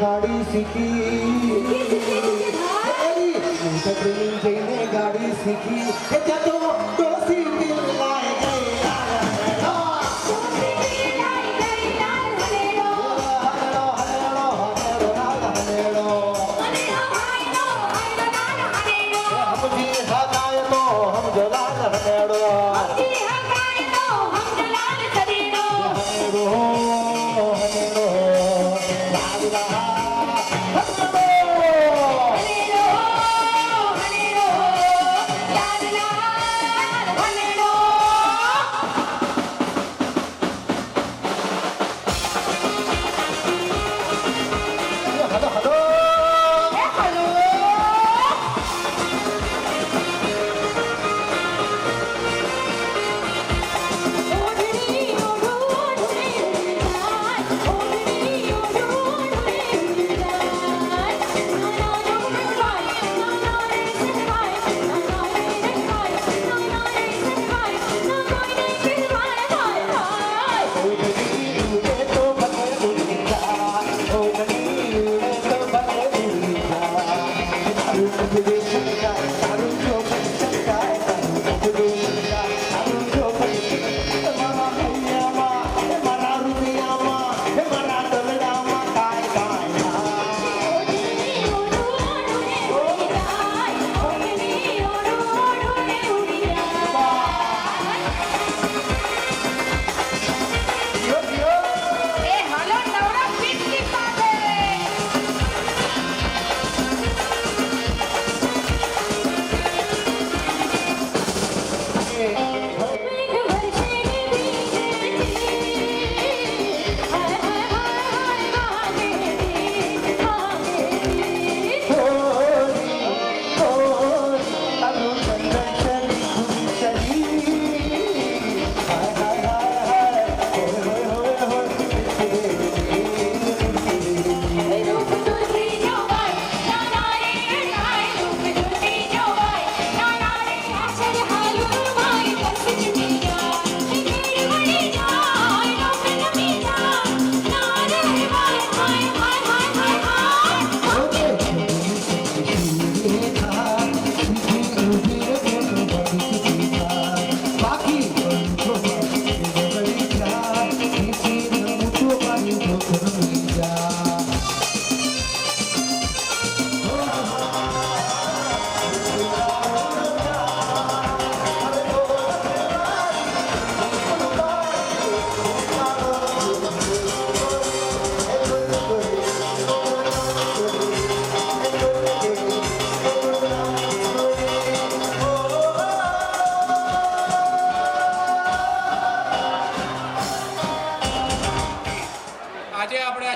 गाड़ी सीखी ट्रेनिंग जईने गाड़ी सीखी जदों डोसी दिल लाए गए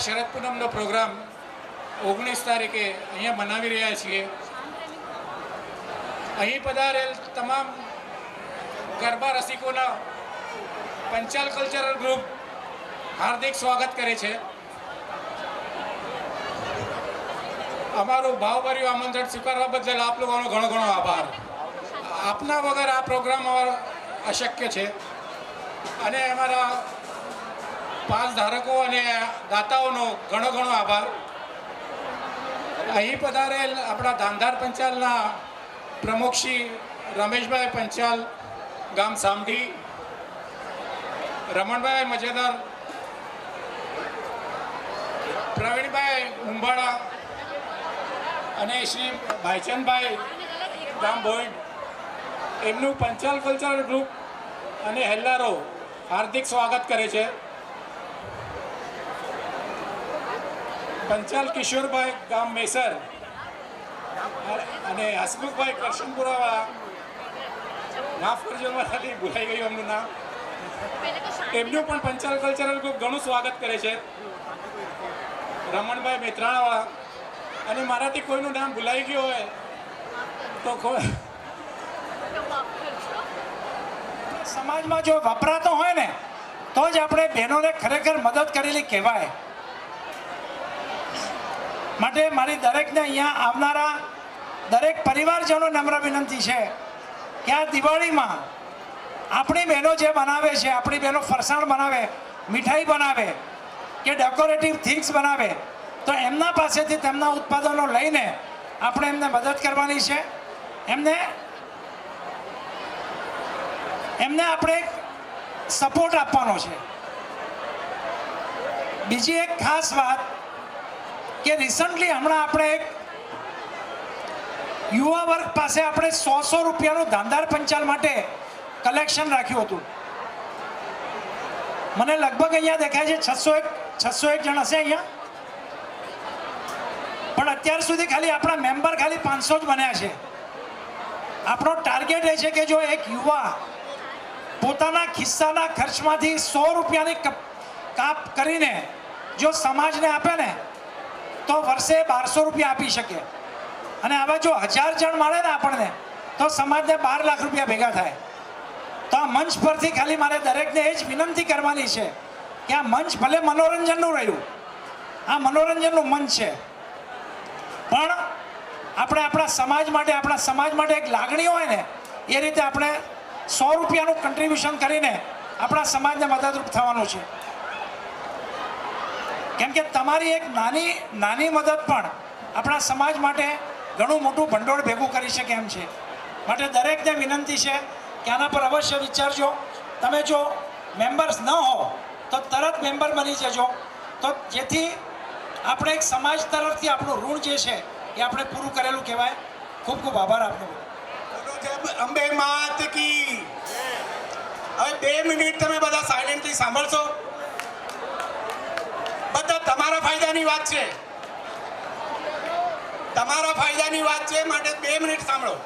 શરદ પૂનમનો પ્રોગ્રામ 19 તારીખે અહીંયા મનાવી રહ્યા છીએ. અહીં પધારેલ તમામ ગરબા રસિકોના પંચાલ કલ્ચરલ ગ્રુપ હાર્દિક સ્વાગત કરે છે. અમારું ભાવભર્યું આમંત્રણ સ્વીકારવા બદલ આપ લોકોનો ઘણો ઘણો આભાર. આપના વગર આ પ્રોગ્રામ અમારો અશક્ય છે અને અમારા 5 ધારકો અને દાતાઓનો ઘણો ઘણો આભાર. અહીં પધારેલ આપણા ધાંધાર પંચાલના પ્રમુખ શ્રી રમેશભાઈ પંચાલ ગામ સામઢી, રમણભાઈ મજેદાર, પ્રવીણભાઈ ઉંબાડા, અને શ્રી ભાઈચંદભાઈ ગામ ભોઈડ એમનું પંચાલ કલ્ચરલ ગ્રુપ અને હેલ્લારો હાર્દિક સ્વાગત કરે છે. પંચાલ કિશોરભાઈ ગામ મેસર અને હસમુખભાઈ કરશનપુરાવાળા, માફ કરજો મારાથી ભૂલાઈ ગયું એમનું નામ, એમનું પણ પંચાલ કલ્ચરલ ગ્રુપ ઘણું સ્વાગત કરે છે. રમણભાઈ મેત્રાણાવાળા, અને મારાથી કોઈનું નામ ભૂલાઈ ગયું હોય તો સમાજમાં જો વપરાતો હોય ને તો જ આપણે બહેનોને ખરેખર મદદ કરેલી કહેવાય. માટે મારી દરેકને અહીંયા આવનારા દરેક પરિવારજનો નમ્ર વિનંતી છે કે આ દિવાળીમાં આપણી બહેનો જે બનાવે છે, આપણી બહેનો ફરસાણ બનાવે, મીઠાઈ બનાવે કે ડેકોરેટિવ થિંગ્સ બનાવે, તો એમના પાસેથી તેમના ઉત્પાદનો લઈને આપણે એમને મદદ કરવાની છે. એમને આપણે સપોર્ટ આપવાનો છે. બીજી એક ખાસ વાત કે રિસન્ટલી હમણાં આપણે એક યુવા વર્ગ પાસે આપણે 100 રૂપિયાનું ધાંધાર પંચાલ માટે કલેક્શન રાખ્યું હતું. મને લગભગ અહીંયા દેખાય છે 601 જણ હશે અહીંયા, પણ અત્યાર સુધી ખાલી આપણા મેમ્બર ખાલી 500 જ બન્યા છે. આપણો ટાર્ગેટ એ છે કે જો એક યુવા પોતાના ખિસ્સાના ખર્ચમાંથી 100 રૂપિયાની કાપ કરીને જો સમાજને આપે ને તો વર્ષે 1200 રૂપિયા આપી શકે. અને આવા જો 1000 જણ મળે ને આપણને તો સમાજને 12 લાખ રૂપિયા ભેગા થાય. તો આ મંચ પરથી ખાલી મારે દરેકને એ જ વિનંતી કરવાની છે કે આ મંચ ભલે મનોરંજનનું રહ્યું, આ મનોરંજનનું મંચ છે, પણ આપણે આપણા સમાજ માટે એક લાગણી હોય ને એ રીતે આપણે 100 રૂપિયાનું કન્ટ્રીબ્યુશન કરીને આપણા સમાજને મદદરૂપ થવાનું છે. કેમ કે તમારી એક નાની મદદ પણ આપણા સમાજ માટે ઘણું મોટું ભંડોળ ભેગું કરી શકે એમ છે. માટે દરેકને વિનંતી છે કે આના પર અવશ્ય વિચારજો. તમે જો મેમ્બર્સ ન હો તો તરત મેમ્બર બની જજો, તો જેથી આપણે એક સમાજ તરફથી આપણું ઋણ જે છે એ આપણે પૂરું કરેલું કહેવાય. ખૂબ ખૂબ આભાર આપનો. અંબે માત કી. હવે 2 મિનિટ તમે બધા સાયલેન્ટલી સાંભળશો. બધા તમારા ફાયદાની વાત છે, તમારા ફાયદાની વાત છે, માટે 2 મિનિટ સાંભળો.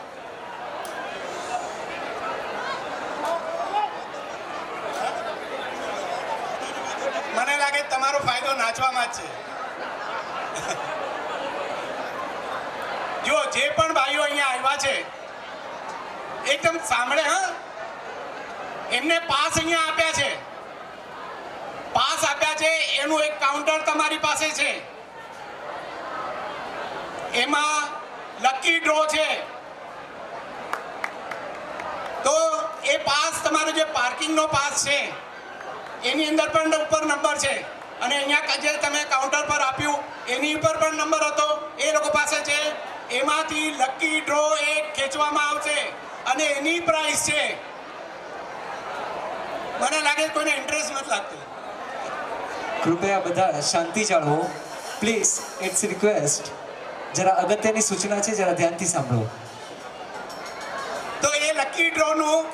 મને લાગે તમારો ફાયદો નાચવામાં જ છે. જો જે પણ ભાઈઓ અહીંયા આવ્યા છે એકદમ સાંભળે, હા, એમને પાસ અહીંયા આપ્યા છે, પાસ આપ્યા છે, એનું એક કાઉન્ટર તમારી પાસે છે, એમાં લકી ડ્રો છે. તો એ પાસ તમારો જે પાર્કિંગનો પાસ છે એની અંદર પણ ઉપર નંબર છે, અને અહીંયા જે તમે કાઉન્ટર પર આપ્યું એની ઉપર પણ નંબર હતો, એ લોકો પાસે છે. એમાંથી લકી ડ્રો એક ખેંચવામાં આવશે અને એની પ્રાઇસ છે, મને લાગે કોઈને ઇન્ટરેસ્ટ નથી લાગતો. કૃપયા બધા શાંતિ જાળવો પ્લીઝ, ઇટ્સ રિક્વેસ્ટ. જરા અગત્યની સૂચના છે, જરા ધ્યાનથી સાંભળો. તો એ લકી ડ્રોનું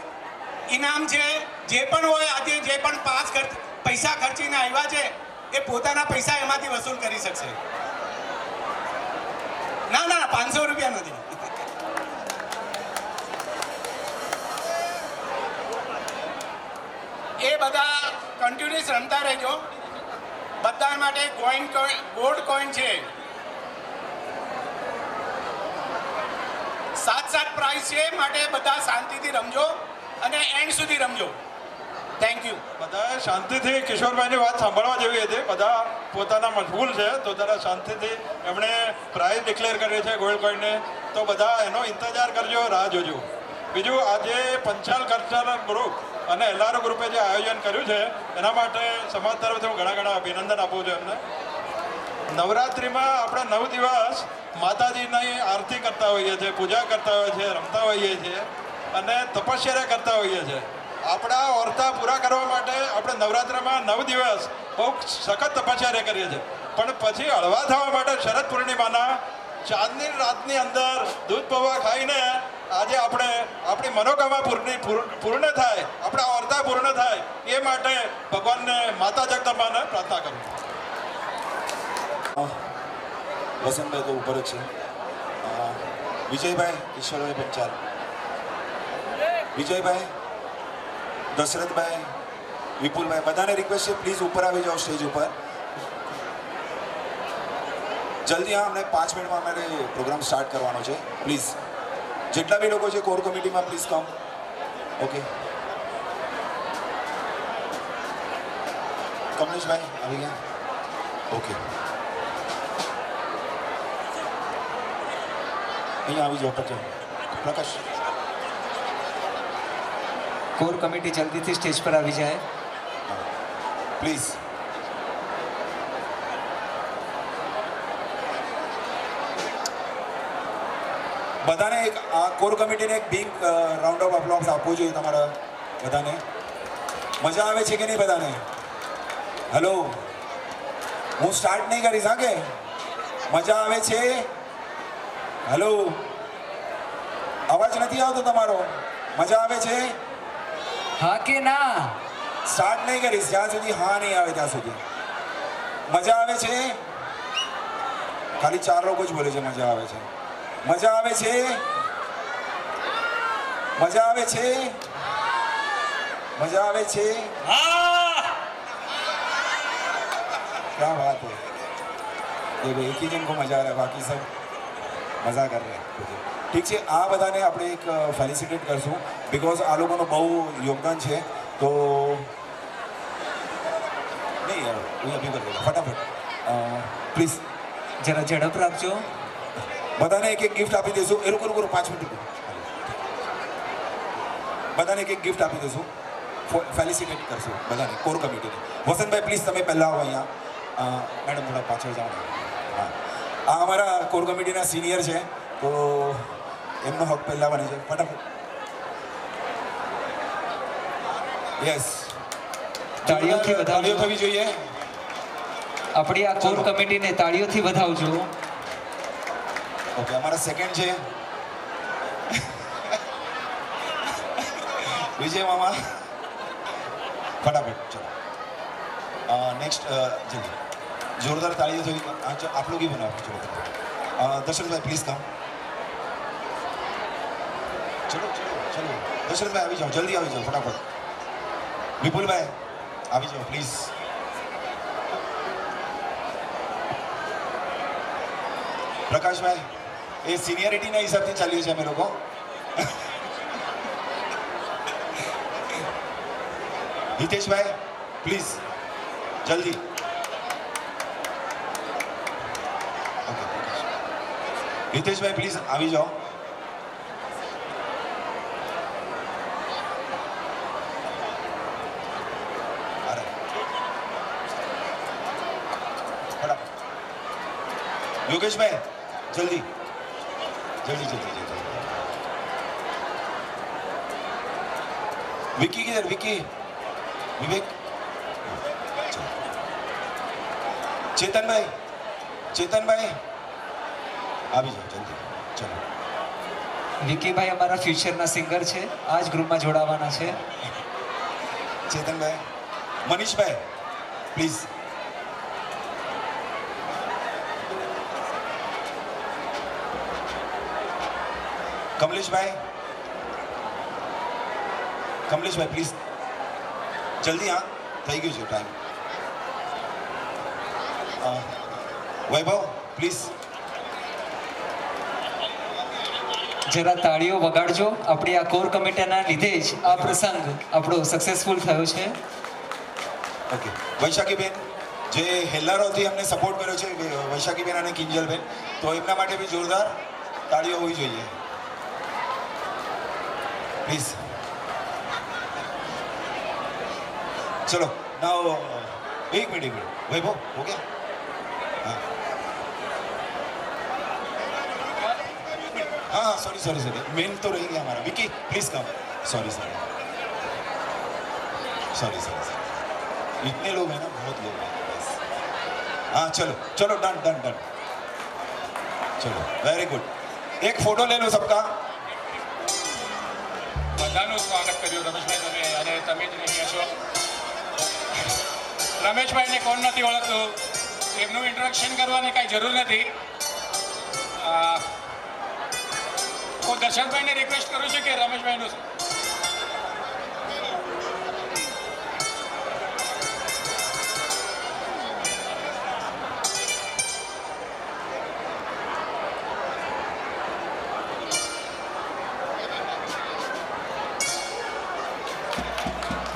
ઇનામ છે. જે પણ હોય, આજે જે પણ પૈસા ખર્ચીને આવ્યા છે એ પોતાના પૈસા એમાંથી વસૂલ કરી શકશે. ના 500 રૂપિયા નથી. એ બધા કન્ટિન્યુઅસ રમતા રહેજો. બધા માટે ગોલ્ડ કોઈન છે. 7 પ્રાઇસ છે, માટે બધા શાંતિથી રમજો અને એન્ડ સુધી રમજો. Thank you. બધા શાંતિથી કિશોરભાઈની વાત સાંભળવા જેવી હતી. બધા પોતાના મશગુલ છે, તો જરા શાંતિથી એમણે પ્રાઇઝ ડિક્લેર કરી છે ગોલ્ડ કોઈનને, તો બધા એનો ઇંતજાર કરજો, રાહ જોજો. બીજું, આજે પંચાલ કલ્ચરલ ગ્રુપ અને એલઆરઓ ગ્રુપે જે આયોજન કર્યું છે એના માટે સમાજ તરફથી હું ઘણા અભિનંદન આપું છું એમને. નવરાત્રિમાં આપણે 9 દિવસ માતાજીની આરતી કરતા હોઈએ છીએ, પૂજા કરતા હોઈએ છીએ, રમતા હોઈએ છીએ અને તપશ્ચર્યા કરતા હોઈએ છીએ. આપણા વર્તા પૂરા કરવા માટે આપણે નવરાત્રિમાં 9 દિવસ બહુ સખત તપશ્ચર્યા કરીએ છીએ, પણ પછી હળવા થવા માટે શરદ પૂર્ણિમાના ચાંદની રાતની અંદર દૂધ પૌવા ખાઈને આજે આપણે આપણી મનોકામના પૂર્ણ થાય, આપણા વાર્તા પૂર્ણ થાય એ માટે ભગવાનને માતા જગદંબાને પ્રાર્થના કરું. વસંતભાઈ તો ઉપર જ છે. વિજયભાઈ ઈશ્વરભાઈ પંચાલ, વિજયભાઈ, દશરથભાઈ, વિપુલભાઈ, બધાને રિક્વેસ્ટ છે પ્લીઝ ઉપર આવી જાઓ સ્ટેજ ઉપર જલ્દી. હા, અમને 5 મિનિટમાં અમારે પ્રોગ્રામ સ્ટાર્ટ કરવાનો છે. પ્લીઝ જેટલા બી લોકો છે કોર કમિટીમાં પ્લીઝ કમ. ઓકે, કમલેશભાઈ આવી ગયા. ઓકે, અહીંયા આવી જાઓ. પછી પ્રકાશ, કોર કમિટી જલ્દીથી સ્ટેજ પર આવી જાય. પ્લીઝ. બધાને એક આ કોર કમિટીને એક બિગ રાઉન્ડ ઓફ અપ્લોઝ આપવો જોઈએ તમારા બધાને. મજા આવે છે કે નહીં બધાને? હેલો, હું સ્ટાર્ટ નહીં કરીશ. હા, કે મજા આવે છે? હેલો, અવાજ નથી આવતો તમારો. મજા આવે છે? હા કે ના? સ્ટાર્ટ નહીં કરીશ જ્યાં સુધી હા નહીં આવે ત્યાં સુધી. મજા આવે છે? ખાલી 4 લોકો જ બોલે છે મજા આવે છે. મજા આવે છે? મજા આવે છે? મજા આવે છે? क्या बात है. देखो एक ही जन को मजा आ रहा है, बाकी सब મજા कर रहे हैं. ઠીક છે, આ બધાને આપણે એક ફેલિસિટેટ કરશું બિકોઝ આ લોકોનું બહુ યોગદાન છે. તો નહીં યાર, હું અભી કરી દઉં ફટાફટ. પ્લીઝ જરા ઝડપ રાખજો. બધાને એક ગિફ્ટ આપી દઈશું. એ લોકો 5 મિનિટ બધાને એક ગિફ્ટ આપી દઈશું. ફેલિસિટેટ કરશું બધાને કોર કમિટીને. વસંતભાઈ પ્લીઝ તમે પહેલાં આવો અહીંયા. મેડમ થોડા પાછળ જાઓ. હા, આ અમારા કોર કમિટીના સિનિયર છે તો એમનો હક પહેલાં બને છે. ફટાફટ. યસ, તાળીઓથી વધાવજો. તાળીઓ થવી જોઈએ. આપણી આ કોર કમિટીને તાળીઓથી વધાવજો. ઓકે, અમારા સેકન્ડ છે વિજય મામા. फटाफट चलो. नेक्स्ट जल्दी जोरदार तालियां थोड़ी आप लोग ही बनाओ. चलो दशरथ भाई प्लीज कम. चलो चलो चलो दशरथ भाई આવી જાઓ, જલ્દી આવી જાઓ ફટાફટ. વિપુલ ભાઈ આવી જાઓ પ્લીઝ. પ્રકાશ ભાઈ, એ સિનિયરિટીના હિસાબથી ચાલ્યું છે અમે લોકો. હિતેશભાઈ પ્લીઝ જલ્દી. ઓકે, હિતેશભાઈ પ્લીઝ આવી જાઓ. અરે ફટાફટ. યોગેશભાઈ જલ્દી જલ્દી જલ્દી જલ્દી. વિકી કિધર? વિકી, વિવેક, ચેતનભાઈ, ચેતનભાઈ આવી જાઓ જલ્દી. ચલો. વિકીભાઈ અમારા ફ્યુચરના સિંગર છે, આ જ ગ્રુપમાં જોડાવાના છે. ચેતનભાઈ. મનીષભાઈ પ્લીઝ. કમલેશભાઈ, કમલેશભાઈ પ્લીઝ જલ્દી. હા, થઈ ગયું છે ટાઈમ. Vaibhav please. જરા તાળીઓ વગાડજો. આપણી આ કોર કમિટીના લીધે જ આ પ્રસંગ આપણો સક્સેસફુલ થયો છે. ઓકે, વૈશાખીબેન જે હેલ્લારોથી અમને સપોર્ટ કર્યો છે, વૈશાખીબેન અને કિંજલબેન, તો એમના માટે બી જોરદાર તાળીઓ હોવી જોઈએ પ્લીઝ. चलो नाउ एक मिनट वैभव हो गया. हाँ हाँ सॉरी सॉरी सॉरी मेन तो रह गया हमारा. Vicky please come. Sorry sorry sorry sorry इतने लोग हैं ना, बहुत लोग हैं बस. हाँ चलो चलो डन डन डन. ચલો વેરી ગુડ એક ફોટો લે લો સબકા બધાનું સ્વાગત કર્યું રમેશભાઈ તમે, અને તમે જ નહીં છો. રમેશભાઈને કોણ નથી ઓળખતું, એમનું ઇન્ટ્રોડક્શન કરવાની કાંઈ જરૂર નથી. હું દર્શનભાઈને રિક્વેસ્ટ કરું છું કે રમેશભાઈનું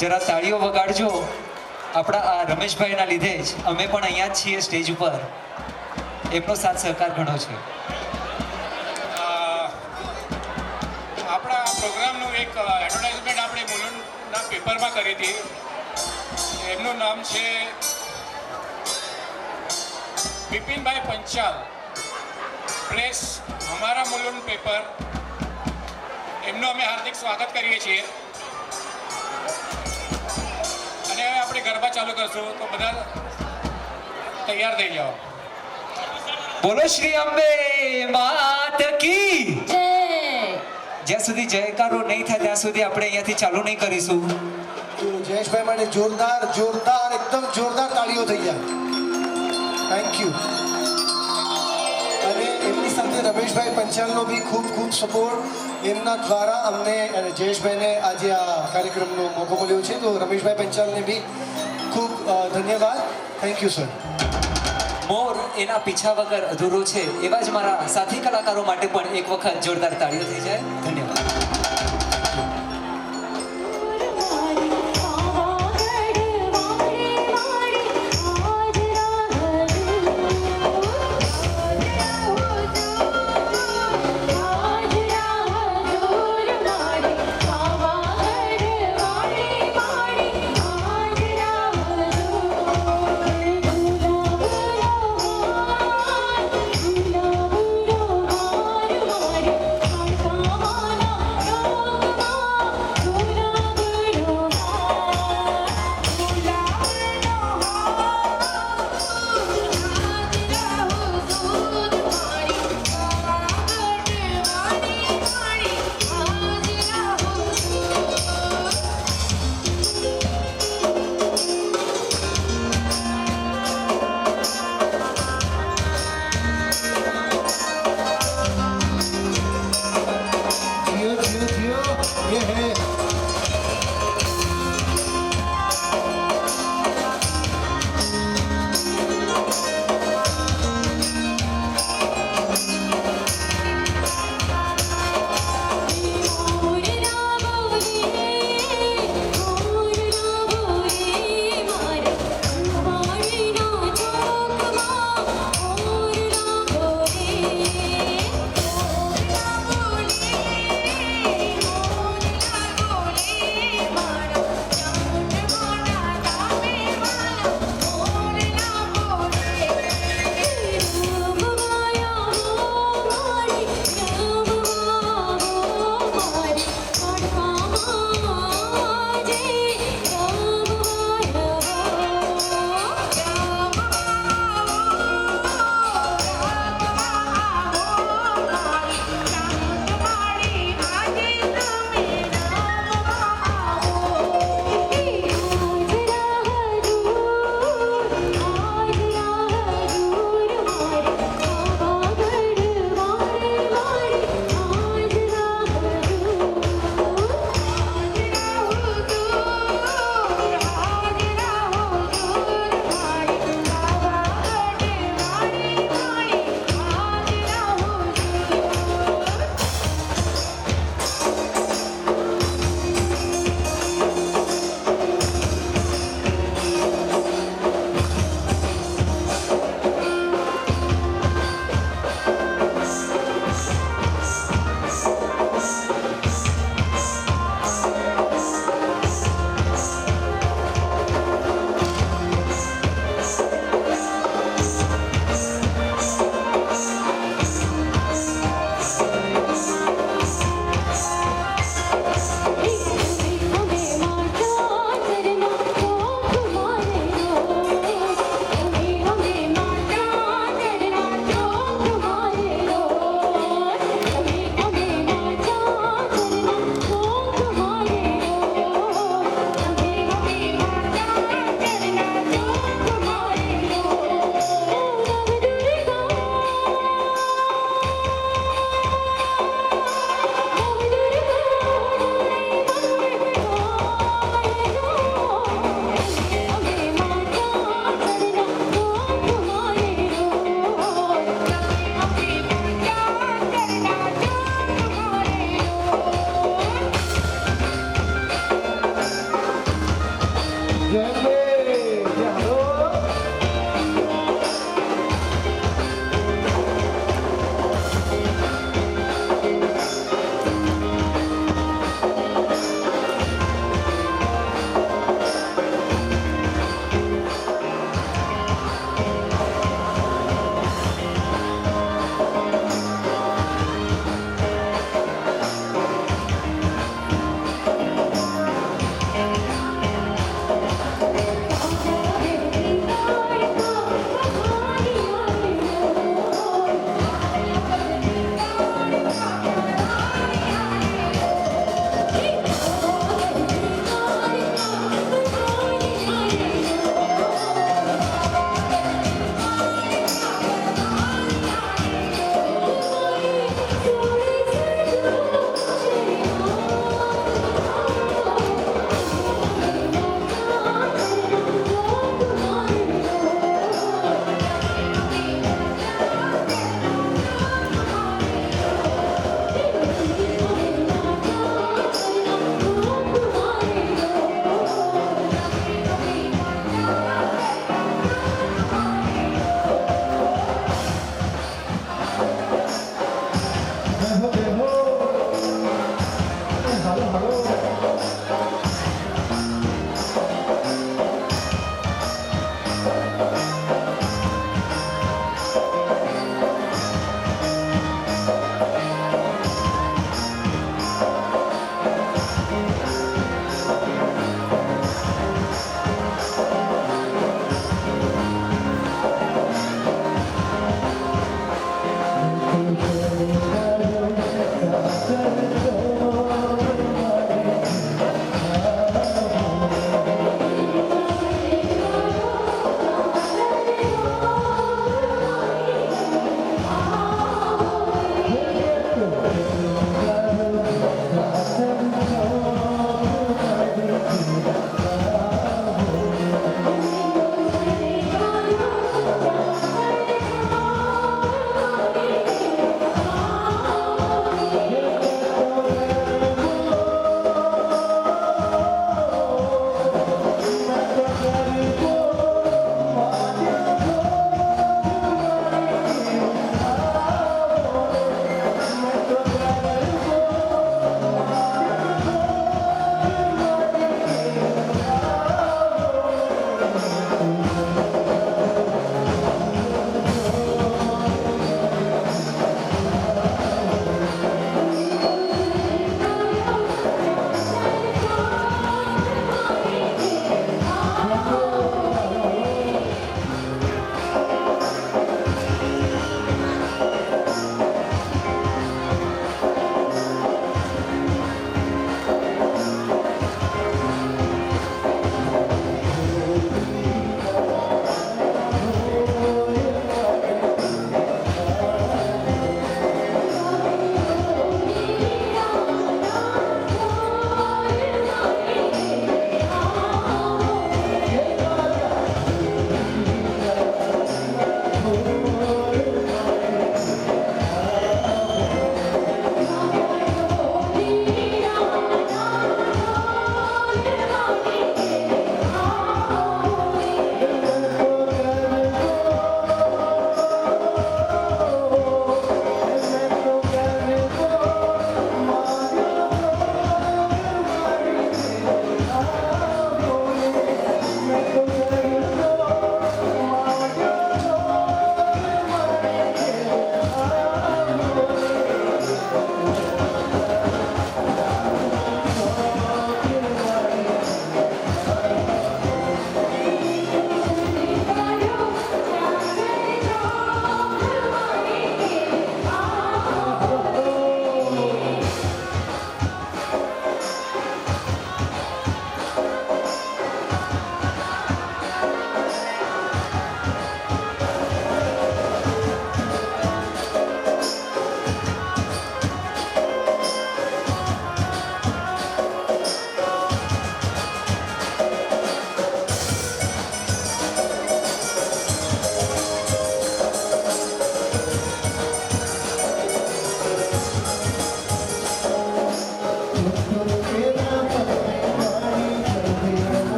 જરા તાળીઓ વગાડજો. આપણા આ રમેશભાઈના લીધે જ અમે પણ અહીંયા જ છીએ સ્ટેજ ઉપર. એમનો સાથ સહકાર ઘણો છે. આપણા પ્રોગ્રામનું એક એડવર્ટાઇઝમેન્ટ આપણે મુલુંડના પેપરમાં કરી હતી. એમનું નામ છે બિપિનભાઈ પંચાલ, પ્રેસ હમારા મુલુંડ પેપર. એમનું અમે હાર્દિક સ્વાગત કરીએ છીએ. અને હવે આપણે ગરબા ચાલુ કરશું, તો બધા તૈયાર થઈ જાઓ. બોલો શ્રી અંબે માત કી જ્યાં સુધી જયકારો નહીં થાય ત્યાં સુધી આપણે અહીંયાથી ચાલુ નહીં કરીશું. તો જયેશભાઈ માટે જોરદાર એકદમ જોરદાર તાળીઓ થઈ જાય. Thank you. અને એમની સાથે રમેશભાઈ પંચાલનો બી ખૂબ ખૂબ સપોર્ટ. એમના દ્વારા અમને અને જયેશભાઈને આજે આ કાર્યક્રમનો મોકો મળ્યો છે. તો રમેશભાઈ પંચાલને બી ખૂબ ધન્યવાદ. Thank you sir. મોર એના પીછા વગર અધૂરો છે. એવા જ મારા સાથી કલાકારો માટે પણ એક વખત જોરદાર તાળીઓ થઈ જાય. ધન્યવાદ.